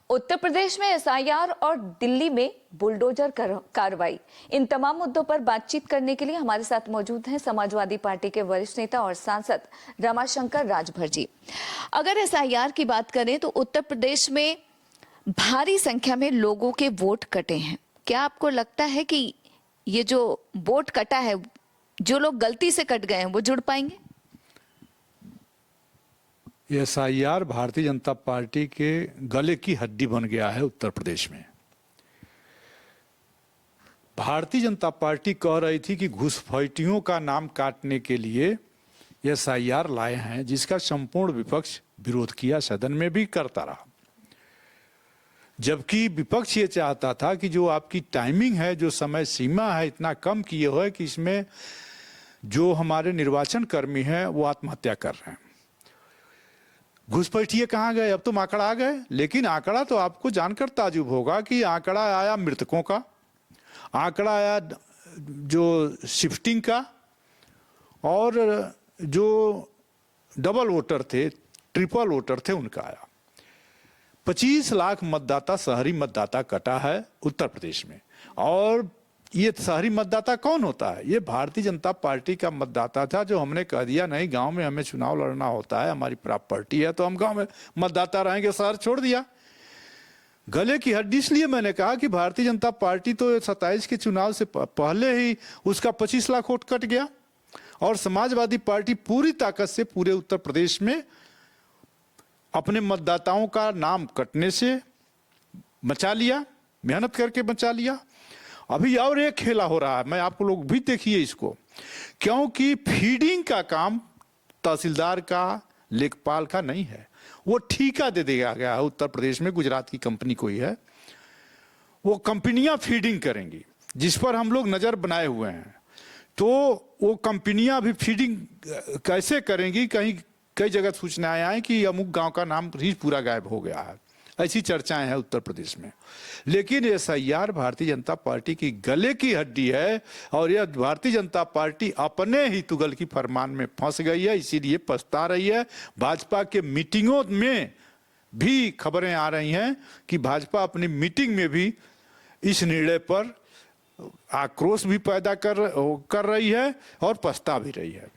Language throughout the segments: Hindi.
उत्तर प्रदेश में एसआईआर और दिल्ली में बुलडोजर कार्रवाई, इन तमाम मुद्दों पर बातचीत करने के लिए हमारे साथ मौजूद हैं समाजवादी पार्टी के वरिष्ठ नेता और सांसद रमाशंकर राजभर जी। अगर एसआईआर की बात करें तो उत्तर प्रदेश में भारी संख्या में लोगों के वोट कटे हैं। क्या आपको लगता है कि ये जो वोट कटा है, जो लोग गलती से कट गए हैं, वो जुड़ पाएंगे? एसआईआर भारतीय जनता पार्टी के गले की हड्डी बन गया है उत्तर प्रदेश में। भारतीय जनता पार्टी कह रही थी कि घुसपैठियों का नाम काटने के लिए एसआईआर लाए हैं, जिसका संपूर्ण विपक्ष विरोध किया, सदन में भी करता रहा। जबकि विपक्ष ये चाहता था कि जो आपकी टाइमिंग है, जो समय सीमा है, इतना कम किए हुए कि इसमें जो हमारे निर्वाचन कर्मी हैं वो आत्महत्या कर रहे हैं। घुसपैठिए कहाँ गए? अब तो आंकड़ा आ गए, लेकिन आंकड़ा तो आपको जानकर ताजुब होगा कि आंकड़ा आया मृतकों का, आंकड़ा आया जो शिफ्टिंग का, और जो डबल वोटर थे, ट्रिपल वोटर थे, उनका आया। 25 लाख मतदाता, शहरी मतदाता कटा है उत्तर प्रदेश में। और ये शहरी मतदाता कौन होता है? ये भारतीय जनता पार्टी का मतदाता था, जो हमने कह दिया नहीं, गांव में हमें चुनाव लड़ना होता है, हमारी प्रॉपर्टी है, तो हम गांव में मतदाता रहेंगे, शहर छोड़ दिया। गले की हड्डी इसलिए मैंने कहा कि भारतीय जनता पार्टी तो 27 के चुनाव से पहले ही उसका 25 लाख वोट कट गया, और समाजवादी पार्टी पूरी ताकत से पूरे उत्तर प्रदेश में अपने मतदाताओं का नाम कटने से बचा लिया, मेहनत करके बचा लिया। अभी और एक खेला हो रहा है, मैं आपको लोग भी देखिए इसको, क्योंकि फीडिंग का काम तहसीलदार का, लेखपाल का नहीं है, वो ठेका दे दिया गया है उत्तर प्रदेश में, गुजरात की कंपनी कोई है, वो कंपनियां फीडिंग करेंगी, जिस पर हम लोग नजर बनाए हुए हैं। तो वो कंपनियां भी फीडिंग कैसे करेंगी? कई जगह सूचनाएं आई कि अमुक गांव का नाम ही पूरा गायब हो गया है, ऐसी चर्चाएं हैं उत्तर प्रदेश में। लेकिन एसआईआर भारतीय जनता पार्टी की गले की हड्डी है, और यह भारतीय जनता पार्टी अपने ही तुगल की फरमान में फंस गई है, इसीलिए पछता रही है। भाजपा के मीटिंगों में भी खबरें आ रही हैं कि भाजपा अपनी मीटिंग में भी इस निर्णय पर आक्रोश भी पैदा कर रही है और पछता भी रही है।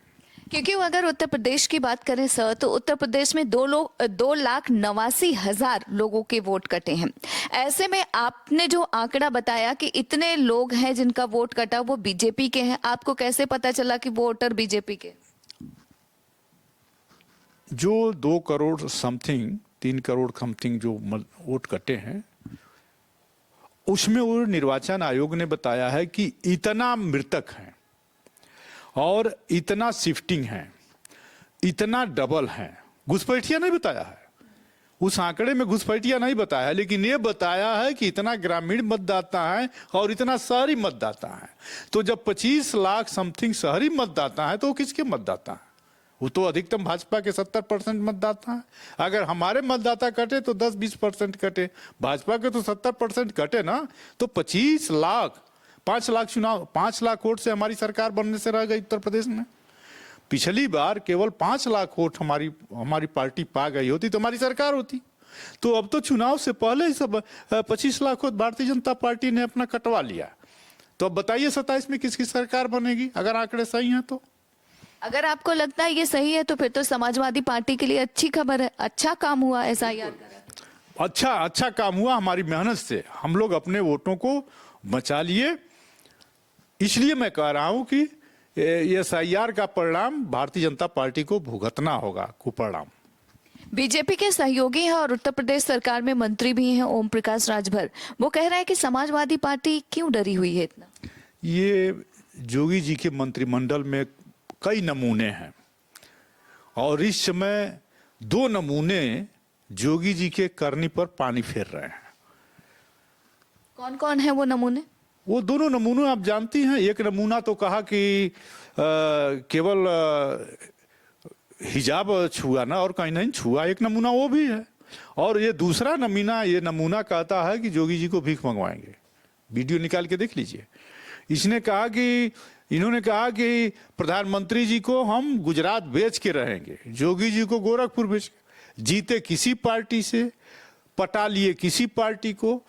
क्योंकि अगर उत्तर प्रदेश की बात करें सर, तो उत्तर प्रदेश में 2,89,000 लोगों के वोट कटे हैं। ऐसे में आपने जो आंकड़ा बताया कि इतने लोग हैं जिनका वोट कटा, वो बीजेपी के हैं, आपको कैसे पता चला कि वोटर बीजेपी के? जो 2 करोड़ समथिंग, 3 करोड़ समथिंग जो वोट कटे हैं, उसमें वो निर्वाचन आयोग ने बताया है कि इतना मृतक हैं और इतना शिफ्टिंग है, इतना डबल है। घुसपैठिया नहीं बताया है, उस आंकड़े में घुसपैठिया नहीं बताया है, लेकिन ये बताया है कि इतना ग्रामीण मतदाता है और इतना शहरी मतदाता है। तो जब 25 लाख समथिंग शहरी मतदाता है, तो वो किसके मतदाता है? वो तो अधिकतम भाजपा के 70% मतदाता है। अगर हमारे मतदाता कटे तो 10-20% कटे, भाजपा के तो 70% कटे ना, तो 25 लाख, 5 लाख चुनाव, 5 लाख वोट से हमारी सरकार बनने से रह गई उत्तर प्रदेश में। पिछली बार केवल 5 लाख वोट हमारी पार्टी पा गई होती तो हमारी सरकार होती। तो अब तो चुनाव से पहले ही सब 25 लाख वोट भारतीय जनता पार्टी ने अपना कटवा लिया। तो अब बताइए 27 में किसकी सरकार बनेगी, अगर आंकड़े सही हैं तो? अगर आपको लगता है ये सही है, तो फिर तो समाजवादी पार्टी के लिए अच्छी खबर है, अच्छा काम हुआ एसआईआर का। अच्छा काम हुआ, हमारी मेहनत से हम लोग अपने वोटों को बचा लिए। इसलिए मैं कह रहा हूं कि एसआईआर का परिणाम भारतीय जनता पार्टी को भुगतना होगा, कुपरिणाम। बीजेपी के सहयोगी हैं और उत्तर प्रदेश सरकार में मंत्री भी हैं ओम प्रकाश राजभर, वो कह रहे हैं कि समाजवादी पार्टी क्यों डरी हुई है इतना? ये जोगी जी के मंत्रिमंडल में कई नमूने हैं, और इस समय 2 नमूने जोगी जी के करनी पर पानी फेर रहे हैं। कौन कौन है वो नमूने? वो दोनों नमूने आप जानती हैं। एक नमूना तो कहा कि केवल हिजाब छुआ ना, और कहीं नहीं छुआ, एक नमूना वो भी है। और ये दूसरा नमूना कहता है कि जोगी जी को भीख मंगवाएंगे। वीडियो निकाल के देख लीजिए। इन्होंने कहा कि प्रधानमंत्री जी को हम गुजरात बेच के रहेंगे, जोगी जी को गोरखपुर बेच के। जीते किसी पार्टी से, पटा लिए किसी पार्टी को,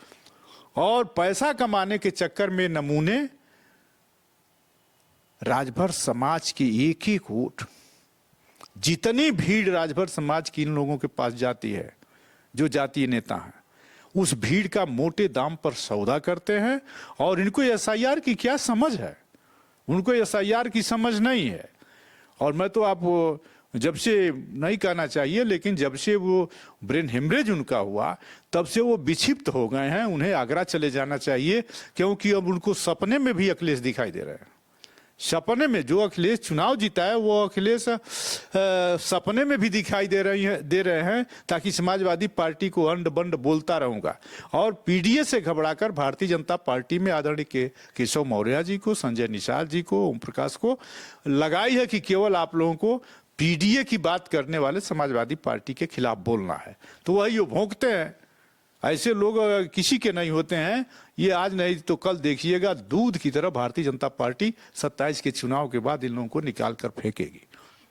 और पैसा कमाने के चक्कर में नमूने राजभर समाज की एक एक वोट, जितनी भीड़ राजभर समाज की इन लोगों के पास जाती है, जो जातीय नेता हैं, उस भीड़ का मोटे दाम पर सौदा करते हैं। और इनको एसआईआर की क्या समझ है, उनको एसआईआर की समझ नहीं है। और मैं तो आप जब से नहीं कहना चाहिए, लेकिन जब से वो ब्रेन हेमरेज उनका हुआ तब से वो विक्षिप्त हो गए हैं। उन्हें आगरा चले जाना चाहिए, क्योंकि अब उनको सपने में भी अखिलेश दिखाई दे रहे हैं। सपने में जो अखिलेश चुनाव जीता है वो अखिलेश सपने में भी दिखाई दे रहे हैं, ताकि समाजवादी पार्टी को अंड बंड बोलता रहूंगा। और पीडीए से घबराकर भारतीय जनता पार्टी में आदरणीय केशव मौर्य जी को, संजय निषाद जी को, ओम प्रकाश को लगाई है कि केवल आप लोगों को पीडीए की बात करने वाले समाजवादी पार्टी के खिलाफ बोलना है। तो वही वो भोंकते हैं। ऐसे लोग किसी के नहीं होते हैं। ये आज नहीं तो कल देखिएगा, दूध की तरह भारतीय जनता पार्टी 27 के चुनाव के बाद इन लोगों को निकाल कर फेंकेगी।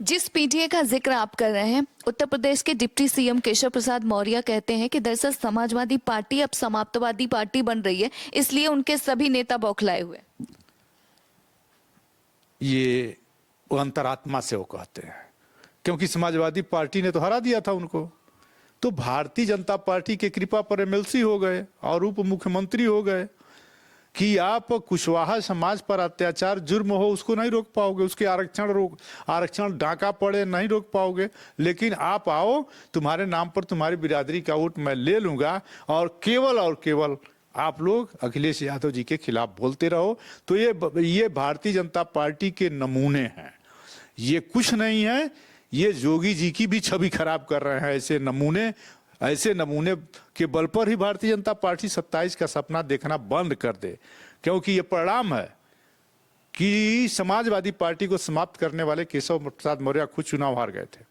जिस पीटीए का जिक्र आप कर रहे हैं, उत्तर प्रदेश के डिप्टी सीएम केशव प्रसाद मौर्य कहते हैं कि दरअसल समाजवादी पार्टी अब समाप्तवादी पार्टी बन रही है, इसलिए उनके सभी नेता बौखलाए हुए। ये वो अंतरात्मा से वो कहते हैं, क्योंकि समाजवादी पार्टी ने तो हरा दिया था उनको। तो भारतीय जनता पार्टी के कृपा पर एमएलसी हो गए और उप मुख्यमंत्री हो गए। कि आप कुशवाहा समाज पर अत्याचार जुर्म हो उसको नहीं रोक पाओगे, उसके आरक्षण डाका पड़े नहीं रोक पाओगे। लेकिन आप आओ, तुम्हारे नाम पर तुम्हारी बिरादरी का वोट मैं ले लूंगा, और केवल आप लोग अखिलेश यादव जी के खिलाफ बोलते रहो। तो ये भारतीय जनता पार्टी के नमूने हैं, ये कुछ नहीं है। ये जोगी जी की भी छवि खराब कर रहे हैं। ऐसे नमूने के बल पर ही भारतीय जनता पार्टी 27 का सपना देखना बंद कर दे, क्योंकि ये परिणाम है कि समाजवादी पार्टी को समाप्त करने वाले केशव प्रसाद मौर्य खुद चुनाव हार गए थे,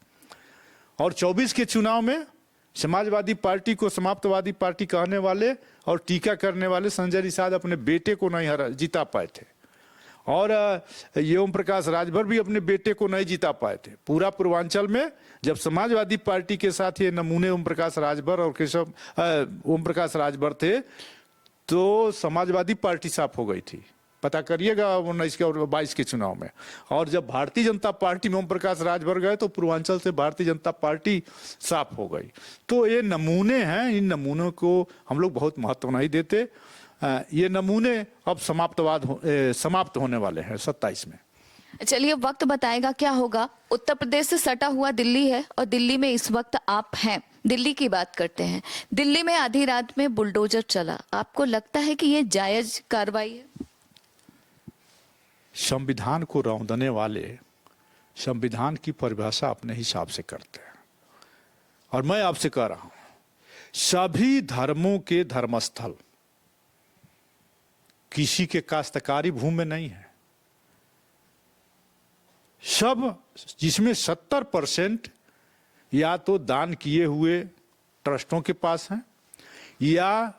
और 24 के चुनाव में समाजवादी पार्टी को समाप्तवादी पार्टी कहने वाले और टीका करने वाले संजय निषाद अपने बेटे को नहीं जिता पाए थे, और ये ओम प्रकाश राजभर भी अपने बेटे को नहीं जिता पाए थे। पूरा पूर्वांचल में जब समाजवादी पार्टी के साथ ये नमूने ओम प्रकाश राजभर और ओम प्रकाश राजभर थे, तो समाजवादी पार्टी साफ हो गई थी। पता करिएगा 19 के और 22 के चुनाव में। और जब भारतीय जनता पार्टी में ओम प्रकाश राजभर गए तो पूर्वांचल से भारतीय जनता पार्टी साफ हो गई। तो ये नमूने हैं, इन नमूनों को हम लोग बहुत महत्व नहीं देते। ये नमूने अब समाप्त होने वाले हैं 27 में। चलिए, वक्त बताएगा क्या होगा। उत्तर प्रदेश से सटा हुआ दिल्ली है, और दिल्ली में इस वक्त आप हैं। दिल्ली की बात करते हैं। दिल्ली में आधी रात में बुलडोजर चला, आपको लगता है कि ये जायज कार्रवाई है? संविधान को रौंदने वाले संविधान की परिभाषा अपने हिसाब से करते हैं। और मैं आपसे कह रहा हूं, सभी धर्मों के धर्मस्थल किसी के काश्तकारी भूमि में नहीं है। सब, जिसमें 70% या तो दान किए हुए ट्रस्टों के पास हैं, या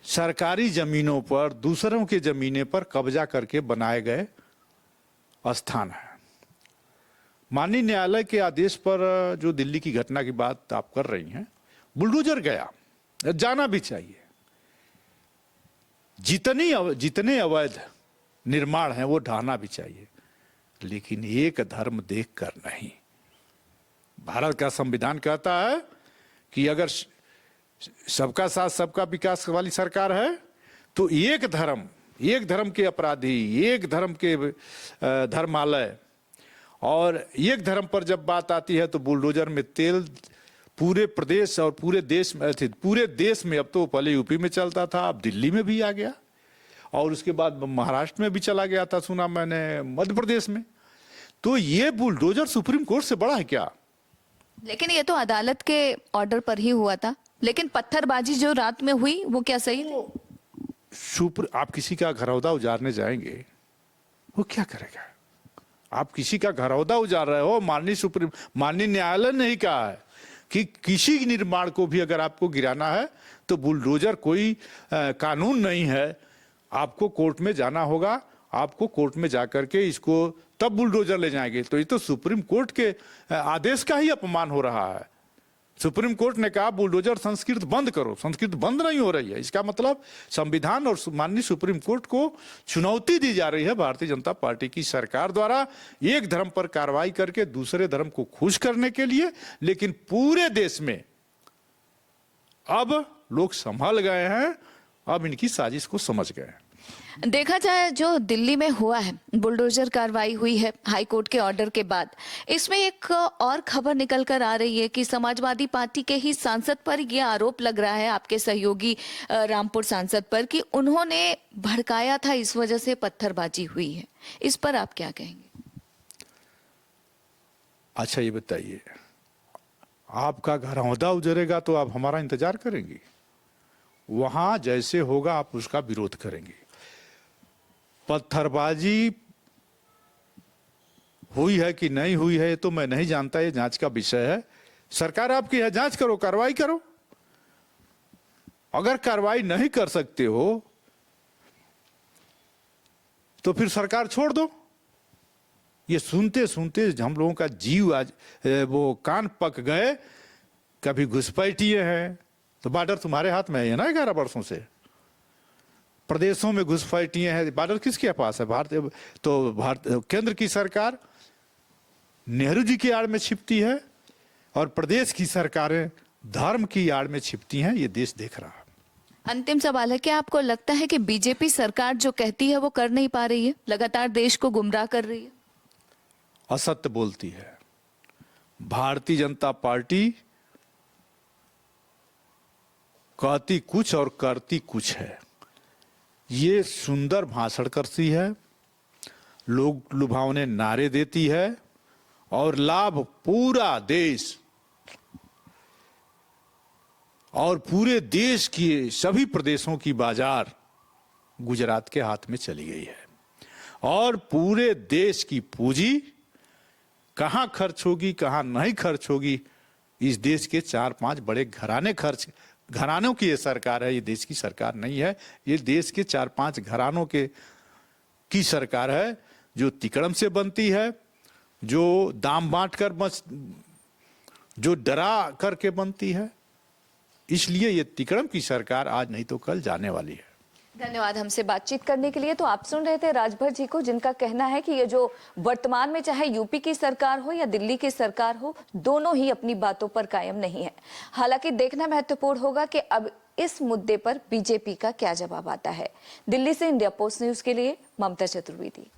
सरकारी जमीनों पर दूसरों के जमीने पर कब्जा करके बनाए गए स्थान है। माननीय न्यायालय के आदेश पर जो दिल्ली की घटना की बात आप कर रही हैं, बुलडोजर गया, जाना भी चाहिए। जितने अवैध निर्माण हैं वो ढाना भी चाहिए, लेकिन एक धर्म देखकर नहीं। भारत का संविधान कहता है कि अगर सबका साथ सबका विकास वाली सरकार है, तो एक धर्म के अपराधी, एक धर्म के धर्मालय, और एक धर्म पर जब बात आती है तो बुलडोजर में तेल पूरे प्रदेश और पूरे देश में, अब तो पहले यूपी में चलता था, अब दिल्ली में भी आ गया, और उसके बाद महाराष्ट्र में भी चला गया था, सुना मैंने मध्य प्रदेश में। तो ये बुलडोजर सुप्रीम कोर्ट से बड़ा है क्या? लेकिन ये तो अदालत के ऑर्डर पर ही हुआ था। लेकिन पत्थरबाजी जो रात में हुई वो क्या सही थी? आप किसी का घरौदा उजाड़ने जाएंगे, वो क्या करेगा? आप किसी का घरौदा उजाड़ रहे हो, माननीय न्यायालय ने ही कहा है कि किसी निर्माण को भी अगर आपको गिराना है तो बुलडोजर कोई कानून नहीं है। आपको कोर्ट में जाना होगा, आपको कोर्ट में जाकर के इसको तब बुलडोजर ले जाएंगे। तो ये तो सुप्रीम कोर्ट के आदेश का ही अपमान हो रहा है। सुप्रीम कोर्ट ने कहा बुलडोजर संस्कृत बंद करो, संस्कृत बंद नहीं हो रही है। इसका मतलब संविधान और माननीय सुप्रीम कोर्ट को चुनौती दी जा रही है भारतीय जनता पार्टी की सरकार द्वारा, एक धर्म पर कार्रवाई करके दूसरे धर्म को खुश करने के लिए। लेकिन पूरे देश में अब लोग संभल गए हैं, अब इनकी साजिश को समझ गए हैं। देखा जाए जो दिल्ली में हुआ है, बुलडोजर कार्रवाई हुई है हाई कोर्ट के ऑर्डर के बाद, इसमें एक और खबर निकल कर आ रही है कि समाजवादी पार्टी के ही सांसद पर यह आरोप लग रहा है, आपके सहयोगी रामपुर सांसद पर, कि उन्होंने भड़काया था, इस वजह से पत्थरबाजी हुई है। इस पर आप क्या कहेंगे? अच्छा ये बताइए, आपका घरौंदा उजरेगा तो आप हमारा इंतजार करेंगे? वहां जैसे होगा आप उसका विरोध करेंगे। पत्थरबाजी हुई है कि नहीं हुई है तो मैं नहीं जानता, ये जांच का विषय है। सरकार आपकी है, जांच करो, कार्रवाई करो। अगर कार्रवाई नहीं कर सकते हो तो फिर सरकार छोड़ दो। ये सुनते सुनते हम लोगों का जीव आज वो कान पक गए। कभी घुसपैठिए हैं तो बॉर्डर तुम्हारे हाथ में है ना, 11 वर्षों से प्रदेशों में घुसपैठिए हैं, बॉर्डर किसके पास है? भारत केंद्र की सरकार नेहरू जी की आड़ में छिपती है और प्रदेश की सरकारें धर्म की आड़ में छिपती हैं। ये देश देख रहा है। अंतिम सवाल है, क्या आपको लगता है कि बीजेपी सरकार जो कहती है वो कर नहीं पा रही है, लगातार देश को गुमराह कर रही है? असत्य बोलती है। भारतीय जनता पार्टी कहती कुछ और करती कुछ है। ये सुंदर भाषण करती है, लोग लुभावने नारे देती है और लाभ पूरा देश और पूरे देश की सभी प्रदेशों की बाजार गुजरात के हाथ में चली गई है। और पूरे देश की पूंजी कहां खर्च होगी, कहां नहीं खर्च होगी, इस देश के 4-5 बड़े घरानों की ये सरकार है। ये देश की सरकार नहीं है, ये देश के 4-5 घरानों की सरकार है, जो तिकड़म से बनती है, जो दाम बांट कर जो डरा करके बनती है। इसलिए ये तिकड़म की सरकार आज नहीं तो कल जाने वाली है। धन्यवाद हमसे बातचीत करने के लिए। तो आप सुन रहे थे राजभर जी को, जिनका कहना है कि ये जो वर्तमान में चाहे यूपी की सरकार हो या दिल्ली की सरकार हो, दोनों ही अपनी बातों पर कायम नहीं है। हालांकि देखना महत्वपूर्ण होगा कि अब इस मुद्दे पर बीजेपी का क्या जवाब आता है। दिल्ली से इंडिया पोस्ट न्यूज के लिए ममता चतुर्वेदी।